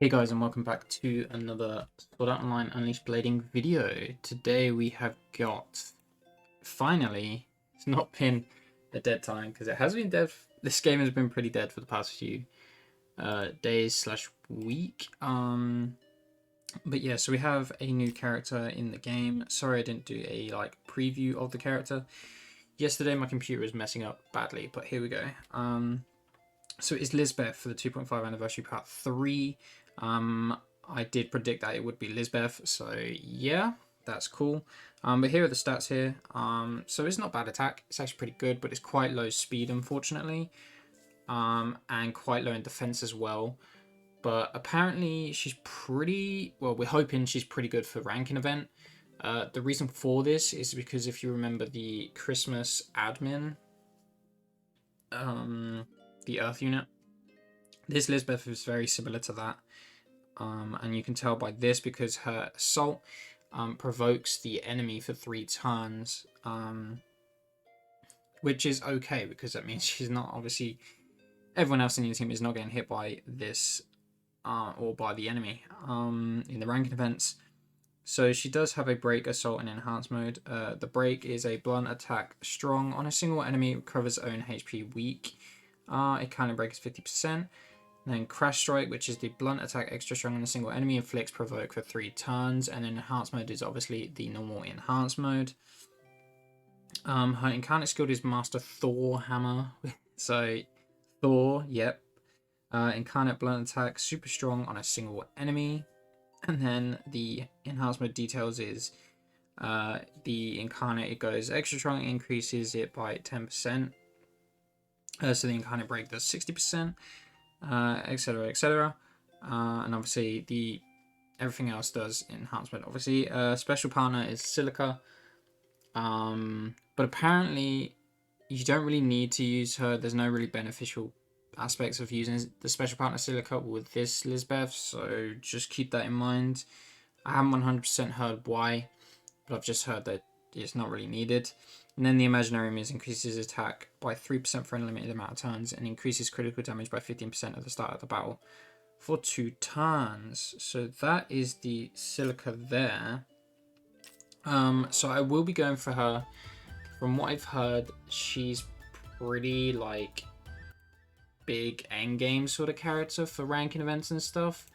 Hey guys, and welcome back to another Sword Art Online Unleashed Blading video. Today we have got, finally, it's not been a dead time because it has been dead. This game has been pretty dead for the past few days slash week. But yeah, so we have a new character in the game. Sorry I didn't do a preview of the character. Yesterday my computer was messing up badly, but here we go. So it's Lisbeth for the 2.5 anniversary part 3. I did predict that it would be Lisbeth, so yeah, that's cool. But here are the stats here. So it's not bad attack, it's actually pretty good, but it's quite low speed, unfortunately. And quite low in defense as well. But apparently she's pretty, well, we're hoping she's pretty good for ranking event. The reason for this is because if you remember the Christmas admin, the Earth unit, this Lisbeth is very similar to that. And you can tell by this because her assault provokes the enemy for 3 turns, which is okay because that means she's not, obviously, everyone else in your team is not getting hit by this or by the enemy in the ranking events. So she does have a break, assault, and enhance mode. The break is a blunt attack strong on a single enemy, recovers own HP weak. It kind of breaks 50%. Then Crash Strike, which is the blunt attack extra strong on a single enemy, inflicts provoke for 3 turns. And then enhance mode is obviously the normal enhance mode. Her incarnate skill is Master THOR Hammer. So THOR, yep. Incarnate blunt attack, super strong on a single enemy. And then the enhance mode details is the incarnate, it goes extra strong, increases it by 10%. So the incarnate break does 60%. Etc, etc, and obviously the everything else does enhancement. Obviously special partner is Silica, but apparently you don't really need to use her. There's no really beneficial aspects of using the special partner Silica with this Lisbeth, so just keep that in mind. I haven't 100% heard why, but I've just heard that it's not really needed. And then the imaginary Miz increases attack by 3% for an unlimited amount of turns and increases critical damage by 15% at the start of the battle for 2 turns. So that is the Silica there. So I will be going for her. From what I've heard, she's pretty big endgame sort of character for ranking events and stuff.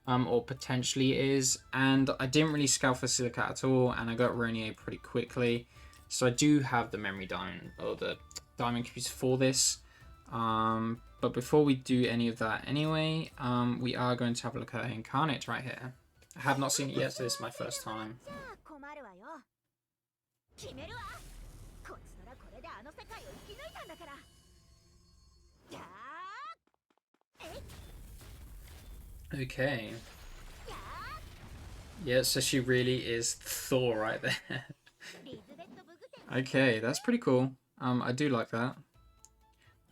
Or potentially is. And I didn't really scout for Silica at all, and I got Ronier pretty quickly. So I do have the memory diamond, or the diamond cubes for this. But before we do any of that anyway, we are going to have a look at her incarnate right here. I have not seen it yet, so this is my first time. Okay. Yeah, so she really is Thor right there. Okay, that's pretty cool. I do like that.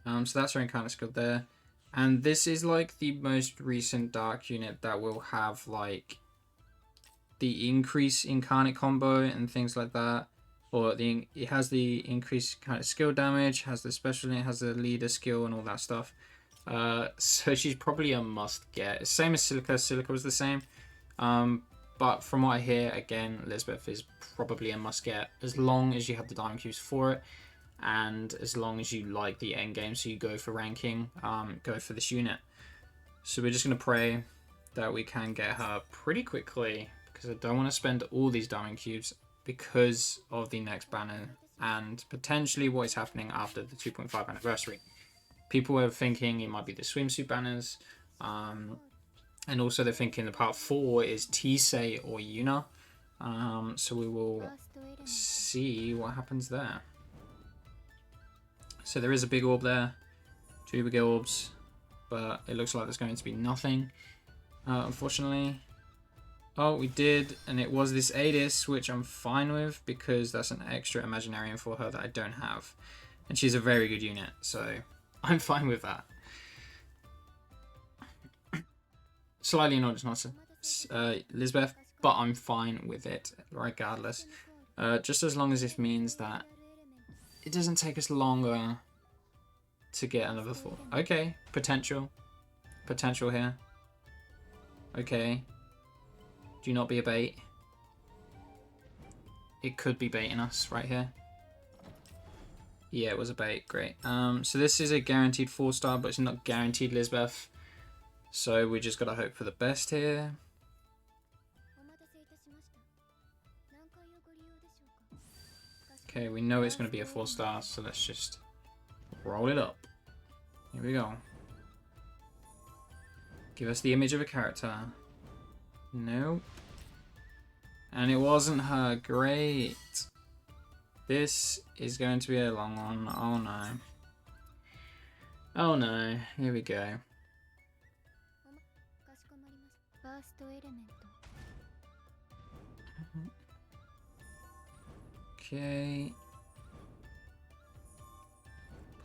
So that's her incarnate skill there. And this is like the most recent dark unit that will have like the increase incarnate combo and things like that. Or it has the increased kind of skill damage, has the special, it has the leader skill and all that stuff. So she's probably a must get. Same as Silica. Silica was the same. But from what I hear, again, Lisbeth is probably a must get as long as you have the diamond cubes for it, and as long as you like the end game, so you go for ranking, go for this unit. So we're just going to pray that we can get her pretty quickly, because I don't want to spend all these diamond cubes because of the next banner and potentially what is happening after the 2.5 anniversary. People were thinking it might be the swimsuit banners. And also they're thinking the part 4 is Tisei or Yuna. So we will see what happens there. So there is a big orb there. 2 big orbs. But it looks like there's going to be nothing. Unfortunately. Oh, we did. And it was this Adis, which I'm fine with. Because that's an extra Imaginarium for her that I don't have. And she's a very good unit. So I'm fine with that. Slightly annoyed it's not Lisbeth, but I'm fine with it regardless. Just as long as this means that it doesn't take us longer to get another 4. Okay, potential here. Okay. Do not be a bait. It could be baiting us right here. Yeah, it was a bait. Great. So this is a guaranteed 4-star, but it's not guaranteed Lisbeth. So we just gotta hope for the best here. Okay, we know it's gonna be a 4-star, so let's just roll it up. Here we go. Give us the image of a character. Nope. And it wasn't her. Great. This is going to be a long one. Oh no. Oh no. Here we go. Okay.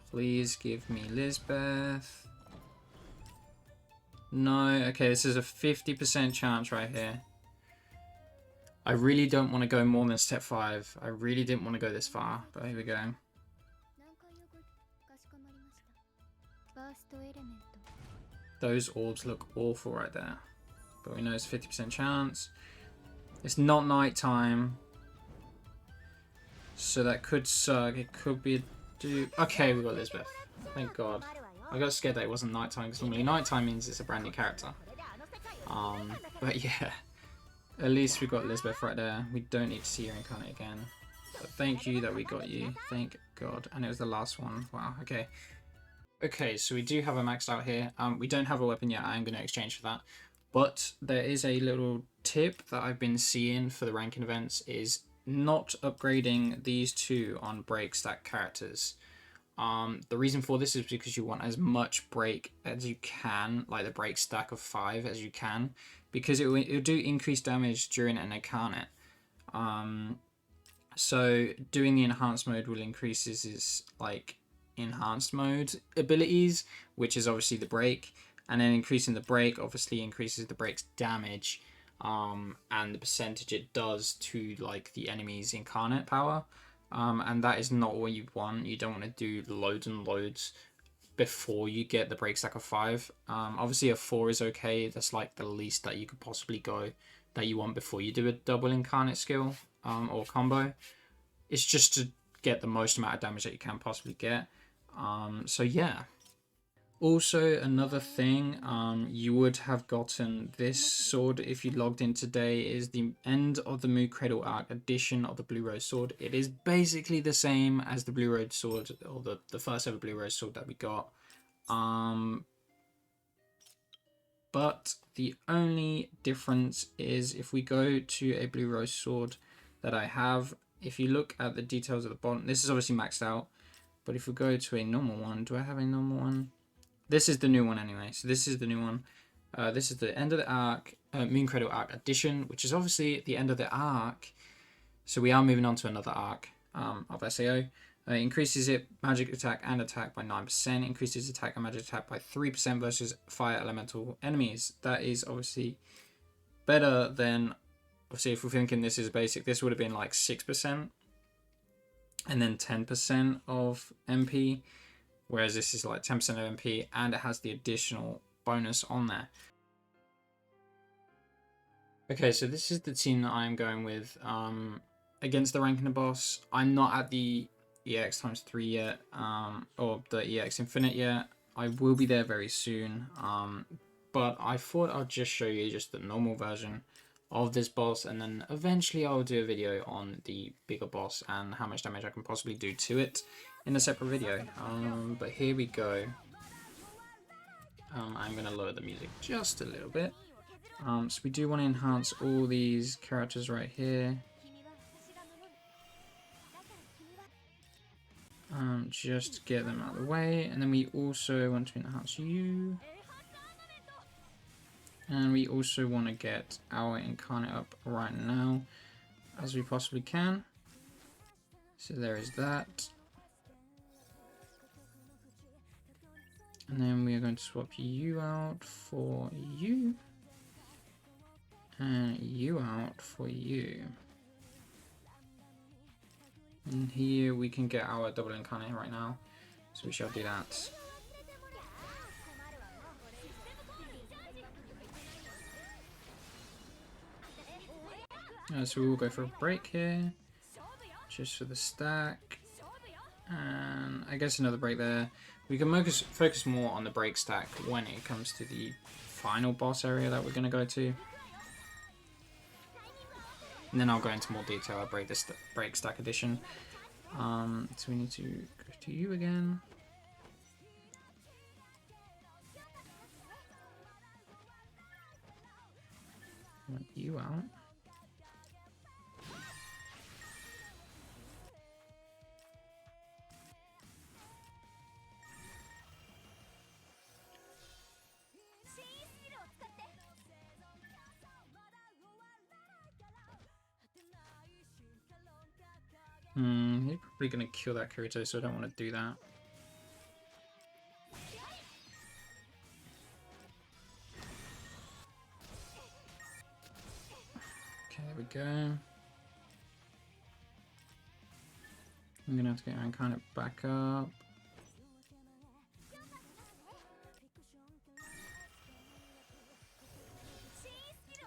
Please give me Lisbeth. No. Okay, this is a 50% chance right here. I really don't want to go more than step 5. I really didn't want to go this far, but here we go. Those orbs look awful right there. But we know it's 50% chance. It's not nighttime. So that could suck. It could be a dupe. Okay, we got Lisbeth. Thank God. I got scared that it wasn't nighttime, because normally nighttime means it's a brand new character. But yeah. At least we got Lisbeth right there. We don't need to see her incarnate again. But thank you that we got you. Thank God. And it was the last one. Wow, okay. Okay, so we do have a maxed out here. We don't have a weapon yet. I'm going to exchange for that. But there is a little tip that I've been seeing for the ranking events is not upgrading these two on break stack characters. The reason for this is because you want as much break as you can, like the break stack of 5 as you can, because it will do increased damage during an incarnate. So doing the enhanced mode will increase his like enhanced mode abilities, which is obviously the break, and then increasing the break obviously increases the break's damage, and the percentage it does to like the enemy's incarnate power. And that is not what you want. You don't want to do loads and loads before you get the break stack of 5. Obviously a 4 is okay. That's like the least that you could possibly go that you want before you do a double incarnate skill or combo. It's just to get the most amount of damage that you can possibly get. So yeah. Also, another thing, you would have gotten this sword if you logged in today, is the end of the Moon Cradle Arc edition of the Blue Rose Sword. It is basically the same as the Blue Rose Sword, or the first ever Blue Rose Sword that we got. But the only difference is if we go to a Blue Rose Sword that I have, if you look at the details at the bottom, this is obviously maxed out, but if we go to a normal one, do I have a normal one? This is the new one anyway, so this is the new one. This is the end of the arc, Moon Cradle Arc edition, which is obviously the end of the arc. So we are moving on to another arc of SAO. Increases it magic attack and attack by 9%, increases attack and magic attack by 3% versus fire elemental enemies. That is obviously better than, obviously if we're thinking this is basic, this would have been like 6% and then 10% of MP. Whereas this is like 10% of MP, and it has the additional bonus on there. Okay, so this is the team that I'm going with against the ranking boss. I'm not at the EX times 3 yet, or the EX Infinite yet. I will be there very soon, but I thought I'd just show you just the normal version of this boss, and then eventually I'll do a video on the bigger boss and how much damage I can possibly do to it in a separate video. But here we go. I'm going to lower the music just a little bit. So we do want to enhance all these characters right here. Just to get them out of the way. And then we also want to enhance you. And we also want to get our incarnate up right now as we possibly can. So there is that. And then we are going to swap you out for you. And you out for you. And here we can get our double incarnate right now. So we shall do that. So we'll go for a break here, just for the stack, and I guess another break there. We can focus more on the break stack when it comes to the final boss area that we're going to go to. And then I'll go into more detail at break stack edition. So we need to go to you again. Want you out. He's probably going to kill that Kirito, so I don't want to do that. Okay, there we go. I'm going to have to get Aaron kind of back up.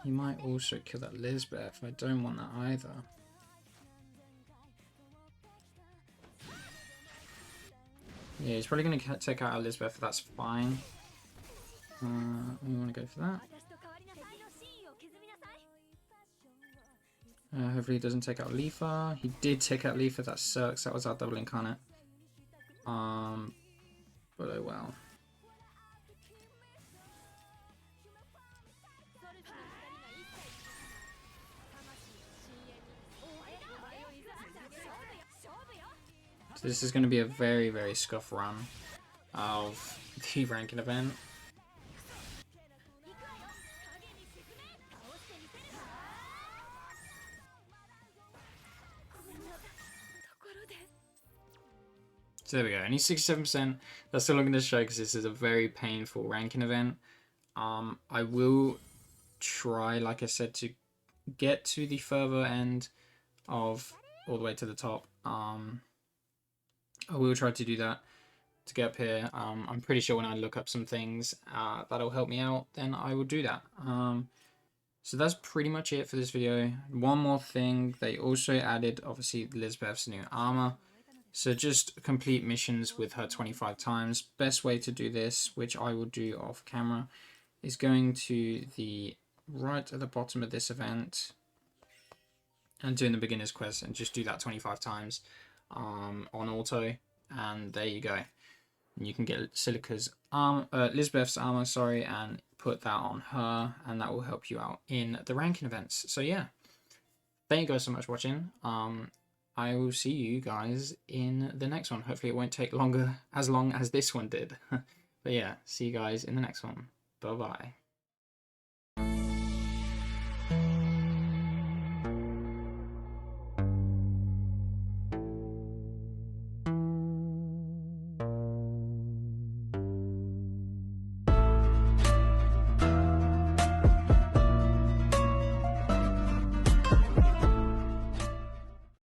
He might also kill that Lisbeth. I don't want that either. Yeah, he's probably going to take out Lisbeth. That's fine. We want to go for that. Hopefully he doesn't take out Leafa. He did take out Leafa. That sucks. That was our double incarnate. But oh well. So this is going to be a very, very scuff run of the ranking event. So there we go, only 67%. That's still not going to show because this is a very painful ranking event. I will try, like I said, to get to the further end of all the way to the top. I will try to do that to get up here. I'm pretty sure when I look up some things that'll help me out, then I will do that. So that's pretty much it for this video. One more thing, they also added obviously Lisbeth's new armor. So just complete missions with her 25 times. Best way to do this, which I will do off camera, is going to the right at the bottom of this event and doing the beginner's quest and just do that 25 times on auto, and there you go. And you can get Lisbeth's armor, sorry, and put that on her, and that will help you out in the ranking events. So yeah, thank you guys so much for watching. I will see you guys in the next one. Hopefully it won't take as long as this one did. But yeah, see you guys in the next one. Bye bye.